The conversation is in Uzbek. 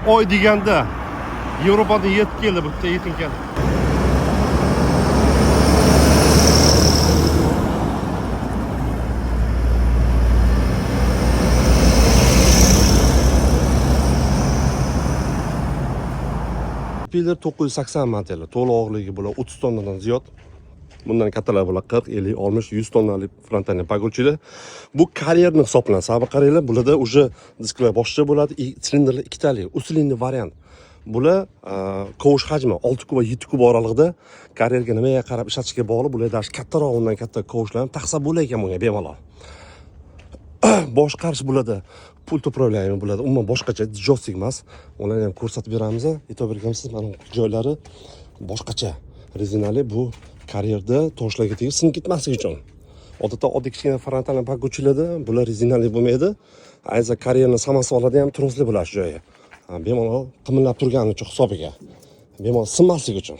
oy deganda Yevropadan yetib keldi, bu yerda yeting keldi. Piler 980 modeli, to'liq bular 30 tonnadan ziyod. Bundan kattalar bular 40, 50, 60, 100 tonnalik frontальный погрузчиlar. Bu karyerni hisoblanadi. Sababi qaranglar, bularda уже disklar boshqa bo'ladi, silindrlar ikkitali, usilinli variant. Bular kovush hajmi 6 kub va 7 kub oralig'ida karyerga nimaga qarab ishlatishga bog'liq. Bular dash kattaroq, undan katta kovushlarni taqsa bo'lar ekan bunga bemalol. Boshqarish bo'ladi, pult upravляемый bo'ladi. Umuman boshqacha, joystik emas. Ularni ham ko'rsatib beramiz. E'tibor bergansiz, mana joylari boshqacha. Rezinali bu karyerda toshlarga tegib sinib ketmasligi uchun. Odatda oddiy kichkina frontальный погрузчиlarda bular rezinali bo'lmaydi. Ayza karyerni samasi oladi ham turmusli bo'ladi joyi. Bemalol qimillab turgani uchun hisobiga. Bemalol sinmasligi uchun.